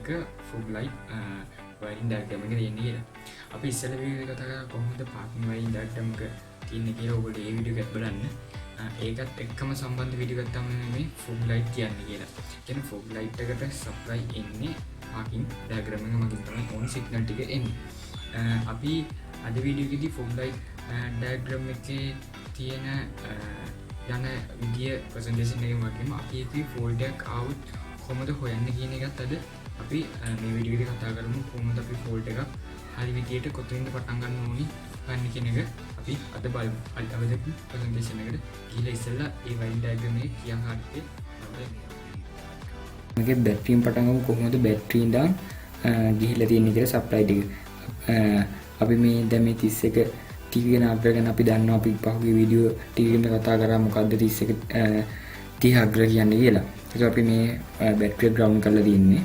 එක fog light වයිරින් diagram එක තියෙන්නේ කියලා. අපි ඉස්සෙල්ලා වීඩියෝ එක කතා කරා කොහොමද පාකින් වයිරින් ඩයග්‍රෑම් එක තියෙන්නේ කියලා. ඔයගොල්ලෝ ඒ වීඩියෝ එකත් බලන්න. ඒකත් එක්කම සම්බන්ධ වීඩියෝ එකක් තමයි මේ ෆොග් ලයිට් කියන්නේ කියලා. කියන්නේ ෆොග් ලයිට් එකට සප්ලයි එන්නේ පාකින් ඩයග්‍රෑම් එක මගින් තමයි ඕන සිග්නල් ටික එන්නේ. අපි අද වීඩියෝ එකේදී ෆොග් ලයිට් ඩයග්‍රෑම් එකේ තියෙන යන විදිය ප්‍රසන්ටේෂන් එකෙන් වගේම අපි ඒකේ ෆෝල්ඩ් එකක් ආවොත් කොහොමද හොයන්නේ කියන එකත් අද අපි මේ වීඩියෝ එකේ කතා කරමු. කොහොමද අපි ෆෝල්ඩ් එකක් හරි විදියට කොතනින්ද පටන් ගන්න ඕනි ගන්න කියන එක අපි අද බලමු. අද ප්‍රසන්ටේෂන් එකට ගිහලා ඉස්සෙල්ලා ඒ වයින් ඩයග්‍රෑම් එකේ කියන් හරියට මේකේ බැටරියෙන් පටන් ගමු. කොහොමද බැටරියෙන් ඉඳන් ගිහිලා තියෙන්නේ කියලා සප්ලයි ටික. අපි මේ දැන් මේ 31 ටීවී ගැන අප්ඩේට් ගැන අපි දන්නවා. අපි පහුගිය වීඩියෝ ටීවී ගැන කතා කරා මොකද්ද 31 30 අග්‍ර කියන්නේ කියලා. ඒක අපි මේ බැටරිය ග්‍රවුන්ඩ් කරලා තියෙන්නේ.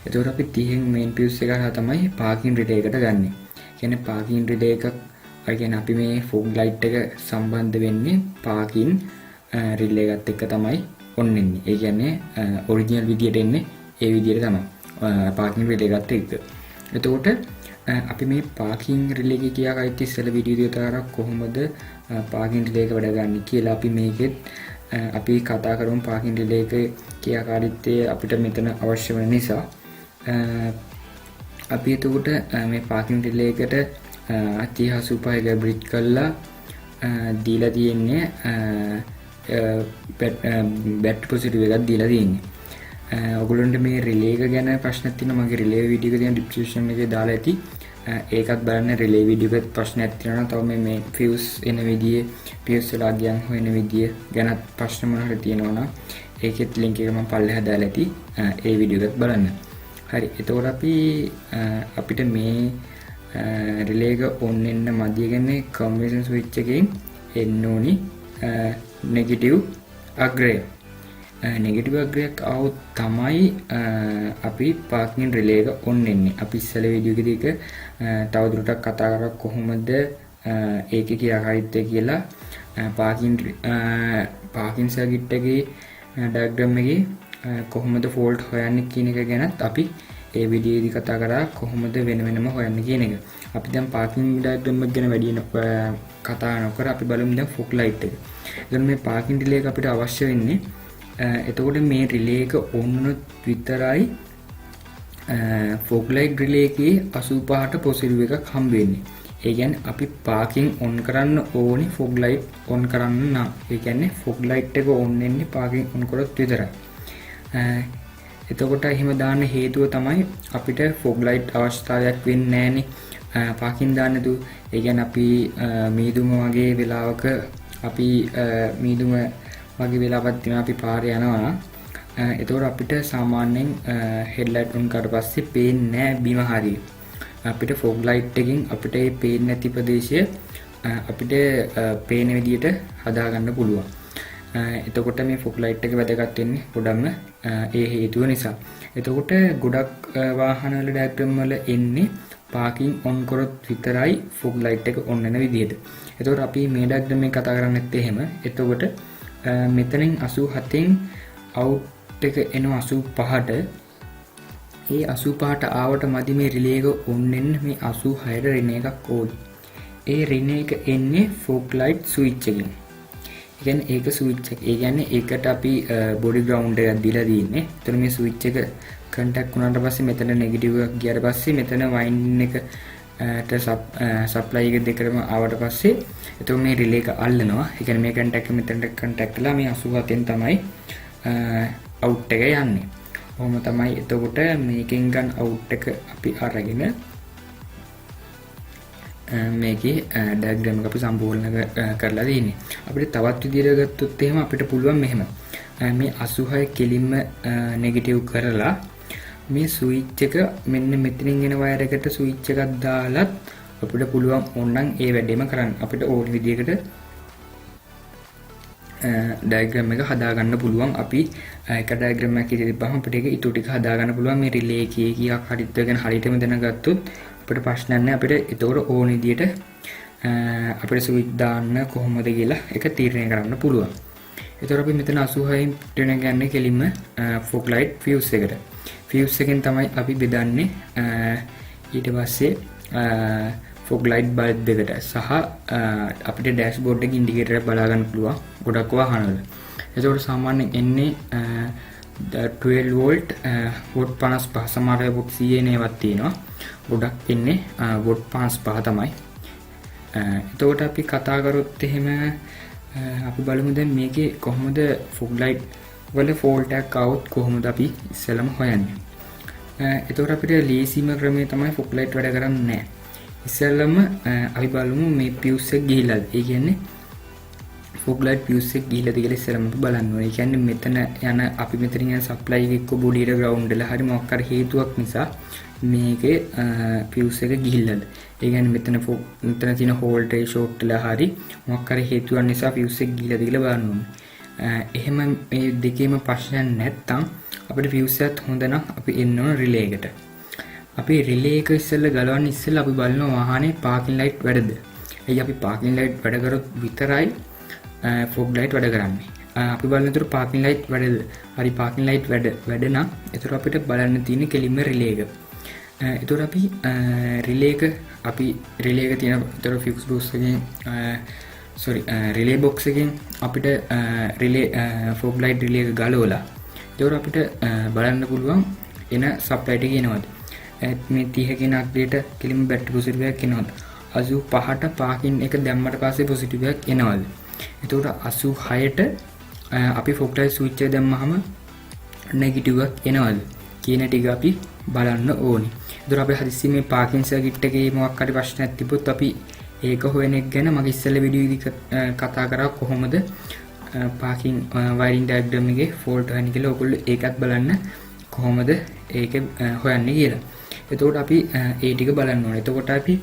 එතකොට අපි 30න් මේන් පියුස් එක හරහා තමයි පාකින් රිලේ එකට ගන්නෙ. කියන්නේ පාකින් රිලේ එකක් අය කියන්නේ අපි මේ ෆොග් ලයිට් එක සම්බන්ධ වෙන්නේ පාකින් රිලේ එකත් එක්ක තමයි ඔන්න එන්නේ. ඒ කියන්නේ ඔරිජිනල් විදියට එන්නේ ඒ විදියට තමයි පාකින් රිලේ එකත් එක්ක. එතකොට අපි මේ පාකින් රිලේ එක කියාගත්ත ඉස්සෙල්ලා වීඩියෝ දෙක තරක් කොහොමද පාකින් රිලේ එක වැඩ ගන්න කියලා අපි මේකෙත් අපි කතා කරමු. පාකින් රිලේ එක කියාකාරීත්වය අපිට මෙතන අවශ්‍ය වෙන නිසා අපි එතකොට මේ පාකින් රිලේ එකට 3085 එක බ්‍රිජ් කරලා දීලා තියෙන්නේ බැටරි පොසිටිව් එකක් දීලා තියෙන්නේ. ඔයගොල්ලන්ට මේ රිලේ එක ගැන ප්‍රශ්නක් තියෙනවා මගේ රිලේ වීඩියෝ එක තියෙන ඩිස්ක්‍රිප්ෂන් එකේ දාලා ඇති. ඒකත් බලන්න. රිලේ වීඩියෝ එකත් ප්‍රශ්නයක් තියෙනවා. තව මේ ෆියුස් එන විදිය, ෆියුස් වල ගියන් හොයන විදිය ගැන ප්‍රශ්න මොනවාරි තියෙනවා නම් ඒකෙත් ලින්ක් එක මම පල්ලෙහා දාලා ඇති. ඒ වීඩියෝ එකත් බලන්න. හරි. එතකොට අපි අපිට මේ රිලේ එක ඔන් වෙන්න මැදිය කියන්නේ කම්බිනේෂන් ස්විච් එකෙන් එන්න ඕනි නෙගටිව් අග්‍රය. නෙගටිව් අග්‍රයක් આવොත් තමයි අපි පාකින් රිලේ එක ඔන් වෙන්නේ. අපි ඉස්සෙල්ලා වීඩියෝ එකේදී ඒක තවදුරටත් කතා කරා කොහොමද ඒකේ ක්‍රියාකාරීත්වය කියලා. පාකින් සර්කිට් එකේ ඩයග්‍රෑම් එකේ කොහොමද ෆෝල්ට් හොයන්නේ කියන එක ගැනත් අපි ඒ වීඩියෝ එකේදී කතා කරා කොහොමද වෙන වෙනම හොයන්නේ කියන එක. අපි දැන් පාකින් ඩයග්‍රෑම් එක ගැන වැඩි කතා නොකර අපි බලමු දැන් ෆොග් ලයිට් එක. එතකොට මේ පාකින් රිලේ එක අපිට අවශ්‍ය වෙන්නේ එතකොට මේ රිලේ එක ඔන් වුණොත් විතරයි ෆොග් ලයිට් රිලේ එකේ 85ට පොසිටිව් එකක් හම්බ වෙන්නේ. ඒ කියන්නේ අපි පාකින් ඔන් කරන්න ඕනි ෆොග් ලයිට් ඔන් කරන්න නම්. ඒ කියන්නේ ෆොග් ලයිට් එක ඔන් වෙන්නේ පාකින් ඔන් කරොත් විතරයි. එතකොට එහෙම දාන්න හේතුව තමයි අපිට ෆොග් ලයිට් අවශ්‍යතාවයක් වෙන්නේ නැහනේ පාකින් දාන්න තු. ඒ කියන්නේ අපි මීදුම වගේ වෙලාවක අපි මීදුම වගේ වෙලාවක් තියෙනවා අපි පාරේ යනවා. එතකොට අපිට සාමාන්‍යයෙන් හෙඩ්ලයිට් ඔන් කරලා පස්සේ පේන්නේ නැහැ බිම හරිය. අපිට ෆොග් ලයිට් එකකින් අපිට මේ පේන්නේ නැති ප්‍රදේශය අපිට පේන විදියට හදා ගන්න පුළුවන්. එතකොට මේ ෆොග් ලයිට් එක වැදගත් වෙන්නේ ගොඩක්ම ඒ හේතුව නිසා. එතකොට ගොඩක් වාහන වල ඩයග්‍රෑම් වල එන්නේ පාකින් ඔන් කරොත් විතරයි ෆොග් ලයිට් එක ඔන් වෙන විදියට. එතකොට අපි මේ ඩයග්‍රෑම් එක කතා කරන්නේ නැත්තේ එහෙම. එතකොට මෙතනින් 87න් අවුට් එක එනවා 85ට. ඒ 85ට ආවට මදි මේ රිලේ එක ඔන් වෙන්න මේ 86ට රිනේ එකක් ඕනි. ඒ රිනේ එක එන්නේ ෆොග් ලයිට් ස්විච් එකෙන්. ඒ කියන්නේ ඒක ස්විච් එක. ඒ කියන්නේ ඒකට අපි බොඩි ග්‍රවුන්ඩ් එකක් දීලා තියෙන්නේ. එතන මේ ස්විච් එක කන්ටැක්ට් වුණාට පස්සේ මෙතන නෙගටිව් එකක් ගියාට පස්සේ මෙතන වයින් එක සප්ලයි එක දෙකම ආවට පස්සේ එතකොට මේ රිලේ එක අල්ලනවා. ඒ කියන්නේ මේ කන්ටැක්ට් එක මෙතනට කන්ටැක්ට් කළා මේ 87න් තමයි අවුට් එක යන්නේ. කොහොම තමයි එතකොට මේකෙන් ගන්න අවුට් එක අපි අරගෙන මේකේ ඩයග්‍රෑම් එක අපි සම්පූර්ණ කරලා තියෙන්නේ. අපිට තවත් විදිහට ගත්තොත් එහෙම අපිට පුළුවන් මෙහෙම මේ 86 කෙලින්ම නෙගටිව් කරලා මේ ස්විච් එක මෙන්න මෙතනින් එන වයර් එකට ස්විච් එකක් දාලත් අපිට පුළුවන් ඕනනම් ඒ වැඩේම කරන්න. අපිට ඕන විදිහකට ඩයග්‍රෑම් එක හදා ගන්න පුළුවන්. අපි එක ඩයග්‍රෑම් එකක් ඉදිරියට තිබ්බම අපිට ඒක ඊටු ටික හදා ගන්න පුළුවන්. මේ රිලේ එකේ කීයක් හරියද ගැන හරියටම දැනගත්තොත් අපිට ප්‍රශ්නයක් නැහැ. අපිට ඒතකොට ඕන විදිහට අපිට ස්විච් දාන්න කොහොමද කියලා ඒක තීරණය කරන්න පුළුවන්. ඒතකොට අපි මෙතන 86න් ටෙන ගන්න කෙලින්ම ෆොග් ලයිට් ෆියුස් එකට. ෆියුස් එකෙන් තමයි අපි බෙදන්නේ. ඊට පස්සේ ෆොග් ලයිට් බල්බ් දෙකට සහ අපිට ඩෑෂ්බෝඩ් එකේ ඉන්ඩිකේටර් එක බලා ගන්න පුළුවන් ගොඩක් වාහනවල. එතකොට සාමාන්‍යයෙන් එන්නේ 12 වෝල්ට් වොට් 55 සමහර වොට් 100 නේවත් තියෙනවා. ගොඩක් එන්නේ වොට් 55 තමයි. එතකොට අපි කතා කරොත් එහෙම අපි බලමු දැන් මේකේ කොහොමද ෆොග් ලයිට් වල ෆෝල්ට් එකක් આવොත් කොහොමද අපි ඉස්සෙල්ලම හොයන්නේ. එතකොට අපිට ලේසිම ක්‍රමය තමයි ෆොග් ලයිට් වැඩ කරන්නේ නැහැ. ඉස්සෙල්ලම අපි බලමු මේ පියුස් එක ගිහිලාද. ඒ කියන්නේ ෆොග් ලයිට් පියුස් එක ගිහිලාද කියලා ඉස්සෙල්ලම අපි බලන්න ඕනේ. ඒ කියන්නේ මෙතන යන අපි මෙතනින් යන සප්ලයි එක එක්ක බොඩියට ග්‍රවුන්ඩ් වෙලා හරි මොකක් හරි හේතුවක් නිසා මේකේ පියුස් එක ගිහිල්ලාද. ඒ කියන්නේ මෙතන තියෙන වෝල්ටේජ් ෂෝට් වෙලා හරි මොකක් හරි හේතුවක් නිසා පියුස් එක ගිහිලාද කියලා බලන්න ඕනේ. එහෙම මේ දෙකේම ප්‍රශ්නයක් නැත්තම් අපිට පියුස් එකත් හොඳ නම් අපි එන්න ඕන රිලේ එකට. අපි රිලේ එක ඉස්සෙල්ලා ගලවන්න ඉස්සෙල්ලා අපි බලනවා වාහනේ පාකින් ලයිට් වැඩද. එයි අපි පාකින් ලයිට් වැඩ කරොත් විතරයි ෆොග් ලයිට් වැඩ කරන්නේ. අපි බලනතර පාකින් ලයිට් වැඩද. හරි පාකින් ලයිට් වැඩ නම් එතකොට අපිට බලන්න තියෙන්නේ කෙලින්ම රිලේ එක. එතකොට අපි රිලේ එක තියෙන එතකොට ෆියුස් බෝක්ස් එකෙන් රිලේ බොක්ස් එකෙන් අපිට රිලේ ෆොග් ලයිට් රිලේ එක ගලවලා එතකොට අපිට බලන්න පුළුවන් එන සප්ලයි එක එනවද. මේ 30 කියන අක්රියට කෙලින්ම බැටරි පොසිටිව් එකක් එනවද. 85ට පාකින් එක දැම්මට පස්සේ පොසිටිව් එකක් එනවද. එතකොට 86ට අපි ෆොග් ලයිට් ස්විච් එක දැම්මහම නෙගටිව් එකක් එනවද කියන ටික අපි බලන්න ඕනේ. එතකොට අපි හදිස්සියේ මේ පාකින් සර්කිට් එකේ මොකක් හරි ප්‍රශ්නයක් තිබුත් අපි ඒක හොයන එක ගැන මගේ ඉස්සෙල්ලා වීඩියෝ එකේ කතා කරා කොහොමද පාකින් වයරින් ඩයග්‍රෑම් එකේ ෆෝල්ට් හොයන්නේ කියලා. ඔයගොල්ලෝ ඒකත් බලන්න කොහොමද ඒක හොයන්නේ කියලා. එතකොට අපි ඒ ටික බලන්න ඕනේ. එතකොට අපි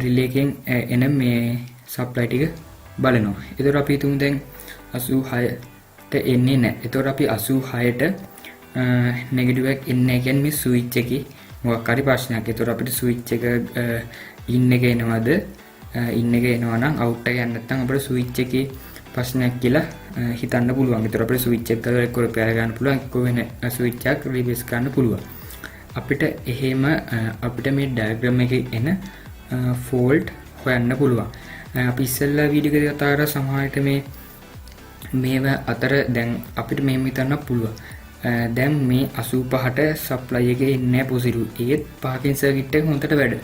රිලේ එකෙන් එන මේ සප්ලයි ටික බලනවා. එතකොට අපි හිතමු දැන් 86ට එන්නේ නැහැ. එතකොට අපි 86ට නෙගටිව් එකක් එන්නේ කියන්නේ මේ ස්විච් එකේ මොකක් හරි ප්‍රශ්නයක්. එතකොට අපිට ස්විච් එක ඉන් එක එනවද? ඉන් එක එනවා නම් අවුට් එක යන්නේ නැත්නම් අපිට ස්විච් එකේ ප්‍රශ්නයක් කියලා හිතන්න පුළුවන්. එතකොට අපිට ස්විච් එක කරලා එක්ක රිපෙයාර් ගන්න පුළුවන්, එක්ක වෙන ස්විච් එකක් රිප්ලේස් කරන්න පුළුවන්. අපිට එහෙම අපිට මේ ඩයග්‍රෑම් එකේ එන ෆෝල්ට් හොයන්න පුළුවන්. අපි ඉස්සෙල්ලා වීඩියෝ එකේ කතා කරා සමහරවිට මේව අතර දැන් අපිට මෙහෙම හිතන්න පුළුවන්. දැන් මේ 85ට සප්ලයි එකේ ඉන්නේ පොසිටිව්. ඒත් පාකින් සර්කිට් එක හොඳට වැඩ.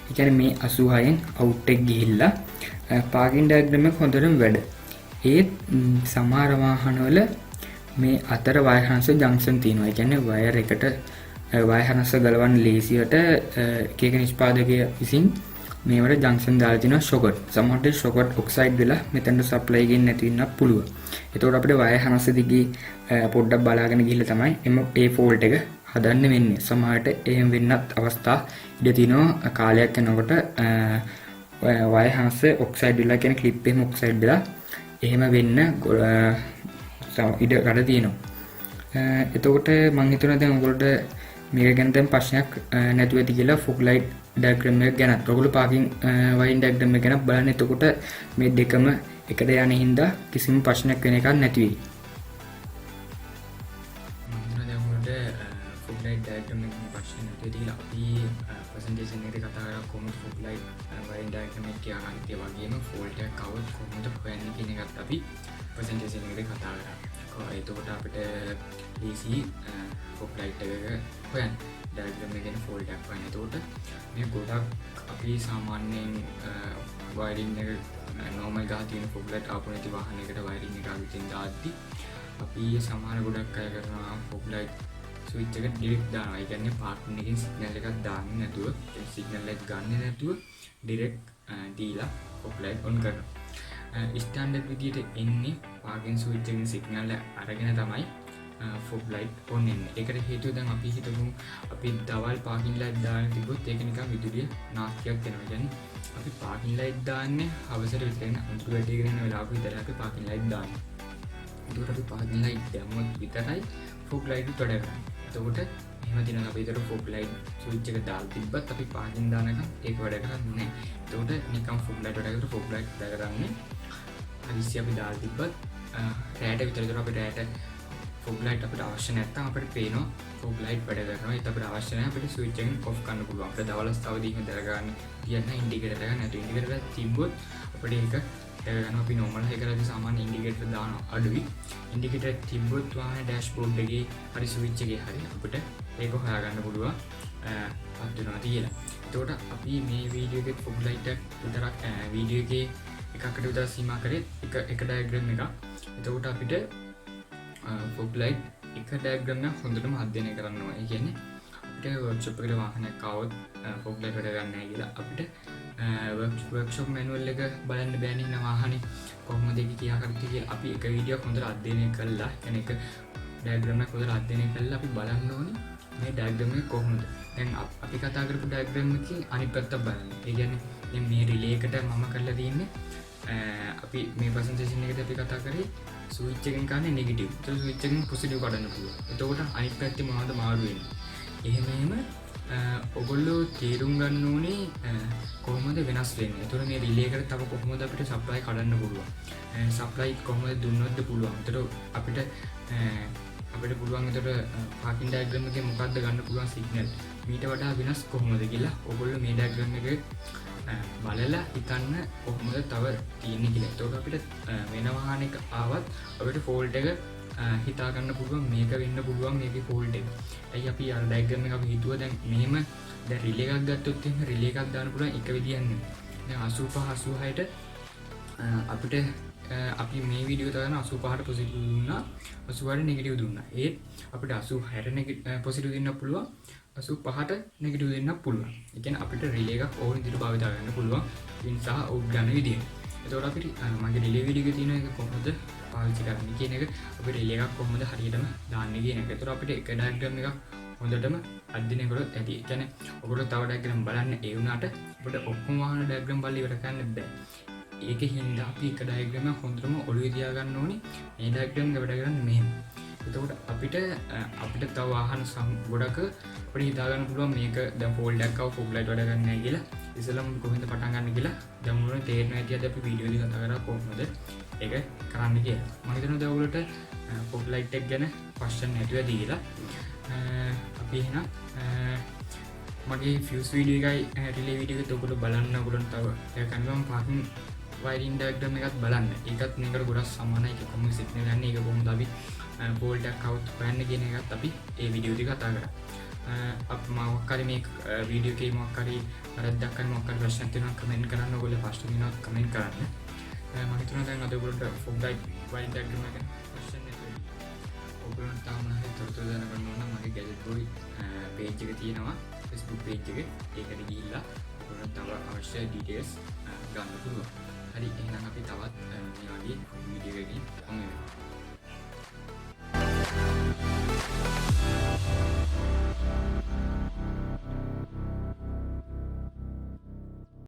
ඒ කියන්නේ මේ 86න් අවුට් එක ගිහිල්ලා පාකින් ඩයග්‍රෑම් එක හොඳටම වැඩ. ඒත් සමහර වාහනවල මේ අතර වයර් හාන්ස් ජංක්ෂන් තියෙනවා. ඒ කියන්නේ වයර් එකට වයර් හාන්ස් ගලවන්න ලේසියට එක එක නිෂ්පාදකය විසින් මේවට ජංක්ෂන් දාලා තිනවා ෂොකට්. සමහරවිට ෂොකට් ඔක්සයිඩ් වෙලා මෙතනට සප්ලයි එකෙන් නැති වෙන්නත් පුළුවන්. එතකොට අපිට වයර් හාන්ස් දිගේ පොඩ්ඩක් බලාගෙන ගිහිල්ලා තමයි ඒ ෆෝල්ට් එක හදන්න වෙන්නේ. සමහරවිට එහෙම වෙන්නත් අවස්ථා ඉඳ තිනවා. කාලයක් යනකොට වයර් හාන්ස් ඔක්සයිඩ් වෙලා කියන ක්ලිප් එකම ඔක්සයිඩ් වෙලා එහෙම වෙන්න ඉඩ කඩ තියෙනවා. එතකොට මම හිතනවා දැන් ඔයගොල්ලෝ මේක ගැන දැන් ප්‍රශ්නයක් නැතුව ඇති කියලා ෆොග් ලයිට් ඩයග්‍රෑම් එක ගැන. ඔයගොල්ලෝ පාකින් වයින් ඩයග්‍රෑම් එක ගැන බලන්න. එතකොට මේ දෙකම එකට යන හින්දා කිසිම ප්‍රශ්නයක් වෙන එකක් නැති වෙයි. මම දැන් ඔයගොල්ලන්ට ෆොග් ලයිට් ඩයග්‍රෑම් එකේ ප්‍රශ්න නැති වෙලා අපි ප්‍රසන්ටේෂන් එකේ කතා කරා කොහොමද ෆොග් ලයිට් වයින් ඩයග්‍රෑම් එකේ අන්තිම වගේම ෆෝල්ට් එකක් આવොත් කොහොමද හොයන්නේ කියන එකත් අපි ප්‍රසන්ටේෂන් එකේ කතා කරා. එතකොට අපිට easy ෆොග් ලයිට් එක හොයන්න ඩයග්‍රෑම් එකෙන් ෆෝල්ට් එකක් හොයන්න. එතකොට මේ ගොඩක් අපි සාමාන්‍යයෙන් වයරින් එක normal ගහ තියෙන ෆොග් ලයිට් ආපු නැති වාහනයකට වයරින් එක අලුතින් දාද්දි අපි සමහර ගොඩක් අය කරනවා ෆොග් ලයිට් ස්විච් එක ඩිරෙක්ට් දානවා. ඒ කියන්නේ පාර්ට්නර් එකෙන් සිග්නල් එකක් දාන්නේ නැතුව, සිග්නල් එක ගන්නේ නැතුව ඩිරෙක්ට් දීලා ෆොග් ලයිට් ඔන් කරනවා. ස්ටෑන්ඩඩ් විදියට එන්නේ පාර්කින් ස්විච් එකෙන් සිග්නල් අරගෙන තමයි ෆොග් ලයිට් ඔන් වෙන්නේ. ඒකට හේතුව දැන් අපි හිතමු අපි දවල් පාර්කින් ලයිට් දාන්න තිබ්බොත් ඒක නිකන් විදුලිය නාස්තියක් වෙනවා. කියන්නේ අපි පාර්කින් ලයිට් දාන්නේ හවසට විතරයි. අඳුර වැටීගෙන යන වෙලාවක විතරයි අපි පාර්කින් ලයිට් දාන්නේ. ඒකට අපි පාර්කින් ලයිට් දැම්මොත් විතරයි ෆොග් ලයිට් උඩ කරන්නේ. එතකොට එහෙම දිනන අපි ඒතර ෆොග් ලයිට් ස්විච් එක දාලා තිබ්බත් අපි පාර්කින් දානකම් ඒක වැඩ කරන්නේ නැහැ. එතකොට නිකන් ෆොග් ලයිට් වැඩ කරලා ෆොග් ලයිට් වැඩ කරන්නේ හදිස්සි අපි දාලා තිබ්බත් රැයට විතර. ඒතර අපි රැයට fog light අපිට අවශ්‍ය නැත්නම් අපිට පේනවා fog light වැඩ කරනවා. ඒත් අපිට අවශ්‍ය නැහැ අපිට switch එකෙන් off කරන්න පුළුවන්. අපිට දවල් අවස්ථාවේදී එහෙම දරගන්න කියන්න ඉන්ඩිකේටර් එක නැතු ඉන්ඩිකේටර් එක තිබ්බොත් අපිට ඒක දැනගන්න අපි normal එකකදී සාමාන්‍ය ඉන්ඩිකේටර් දාන අඩුයි. ඉන්ඩිකේටර් තිබ්බොත් වාහනේ dashboard එකේ හරි switch එකේ හරි අපිට ඒක හොයාගන්න පුළුවන් පත් වෙනවා කියලා. එතකොට අපි මේ වීඩියෝ එකේ fog light එක විතරක් වීඩියෝ එකේ එකකට විතර සීමා කරේ එක ඩයග්‍රෑම් එකක්. එතකොට අපිට fog light එක ඩයග්‍රෑම් එක හොඳටම අධ්‍යයනය කරන්න ඕනේ. ඒ කියන්නේ අපිට වර්ක්ෂොප් එකට වාහනයක් ආවොත් fog light වැඩ ගන්න නැහැ කියලා අපිට වර්ක්ෂොප් මැනුවල් එක බලන්න බෑනේ න වාහනේ කොහොමද ඒක කියාගත්තේ කියලා අපි එක වීඩියෝ එකක් හොඳට අධ්‍යයනය කළා. يعني එක ඩයග්‍රෑම් එකක් හොඳට අධ්‍යයනය කළා අපි බලන්න ඕනේ මේ ඩයග්‍රෑම් එක කොහොමද. දැන් අපි කතා කරපු ඩයග්‍රෑම් එකකින් අනිත් පැත්ත බලන්න. ඒ කියන්නේ දැන් මේ රිලේ එකට මම කරලා තියෙන්නේ අපි මේ ප්‍රසන්ටේෂන් එකේදී අපි කතා කරේ ස්විච් එකෙන් කන්නේ නෙගටිව්. ඒක ස්විච් එකෙන් පොසිටිව් කඩන්න පුළුවන්. එතකොට අනිත් පැත්තේ මොනවද මාරු වෙන්නේ. එහෙම ඔගොල්ලෝ තේරුම් ගන්න ඕනේ කොහොමද වෙනස් වෙන්නේ. එතකොට මේ රිලේ එකට තව කොහොමද අපිට සප්ලයි කඩන්න පුළුවන්. සප්ලයි කොහොමද දුන්නොත්ද පුළුවන්. එතකොට අපිට පුළුවන් එතකොට පාකින් ඩයග්‍රෑම් එකේ මොකද්ද ගන්න පුළුවන් සිග්නල්. මීට වඩා වෙනස් කොහොමද කියලා ඔයගොල්ලෝ මේ ඩයග්‍රෑම් එකේ බලලා හිතන්න කොහොමද තව තියෙන්නේ කියලා. එතකොට අපිට වෙන වාහනයක ආවත් අපිට ෆෝල්ට් එක හිතා ගන්න පුළුවන් මේක වෙන්න පුළුවන් මේකේ ෆෝල්ට් එක. ඇයි අපි අර ඩයග්‍රෑම් එක අපි හිතුවා දැන් මෙහෙම දැන් රිලේ එකක් ගත්තොත් එහෙම රිලේ එකක් දාන්න පුළුවන් එක විදියක් නෙමෙයි. දැන් 85 86ට අපිට අපි මේ වීඩියෝ දාන 85ට පොසිටිව් දුන්නා 80ට නෙගටිව් දුන්නා. ඒත් අපිට 86ට පොසිටිව් දෙන්න පුළුවන් 85ට නෙගටිව් දෙන්න පුළුවන්. ඒ කියන්නේ අපිට රිලේ එකක් ඕන විදිහට භාවිත කරන්න පුළුවන් පින් සහ අවුට් ගන්න විදිහ. එතකොට අපිට මගේ රිලේ වීඩියෝ එකේ තියෙන එක කොහොමද පාවිච්චි කරන්නේ කියන එක අපි රිලේ එකක් කොහොමද හරියටම දාන්නේ කියන එක. එතකොට අපිට එක ඩයග්‍රෑම් එකක් හොඳටම අධ්‍යයනය කරොත් ඇති. ඒ කියන්නේ ඔයගොල්ලෝ තව ඩයග්‍රෑම් බලන්න ඒ වුණාට අපිට ඔක්කොම වාහන ඩයග්‍රෑම් බලලා ඉවර කරන්න බෑ. ඒකේ හින්දා අපි එක ඩයග්‍රෑම් එකක් හොඳටම ඔළුවේ තියාගන්න ඕනේ. මේ ඩයග්‍රෑම් එක වැඩ කරන්නේ මෙහෙම. එතකොට අපිට තව වාහන ගොඩක අපිට හිතා ගන්න පුළුවන් මේක දැන් ෆෝල්ඩ් එකක් ආව fog light වැඩ කරන්නේ නැහැ කියලා. ඉතින්ම කොහොමද පටන් ගන්න කියලා දැන් මොනවද තේරෙන්නේ නැති අද අපි වීඩියෝ එකේ කතා කරා කොහොමද ඒක කරන්න කියලා. මම හිතනවා දැන් ඔයගොල්ලන්ට fog light එක ගැන question නැතුව දීලා අපි එහෙනම් මගේ fuse වීඩියෝ එකයි රිලේ වීඩියෝ එකත් ඔයගොල්ලෝ බලන්න ඔයගොල්ලන්ට තව ඒක කන්ෆර්ම් පාකින් වයරින් ඩයග්‍රෑම් එකත් බලන්න. ඒකත් මේකට ගොඩක් සමානයි. ඒක කොහොමද සිග්නල් යන්නේ ඒක කොහොමද අපි ෆෝල්ට් එකක් අවුට් හොයන්නේ කියන එකත් අපි ඒ වීඩියෝ එකේ කතා කරා. අප මොකක් හරි මේ වීඩියෝ එකේ මොකක් හරි වැරද්දක් හරි මොකක් හරි ප්‍රශ්න තියෙනවා කමෙන්ට් කරන්න. ඔයගොල්ලෝ ප්‍රශ්න තියෙනවා කමෙන්ට් කරන්න. මම හිතනවා දැන් අද ඔයගොල්ලන්ට fog light වයරින් ඩයග්‍රෑම් එක ප්‍රශ්න නැතුව ඔයගොල්ලන්ට තාම නැහැ තොරතුරු දැනගන්න ඕන නම් මගේ gadget boy page එක තියෙනවා Facebook page එකේ. ඒකට ගිහිල්ලා ඔයගොල්ලන්ට තව අවශ්‍ය details ගන්න පුළුවන්. හරි එහෙනම් අපි තවත් මේ වගේ වීඩියෝ එකකින් හමු වෙමු.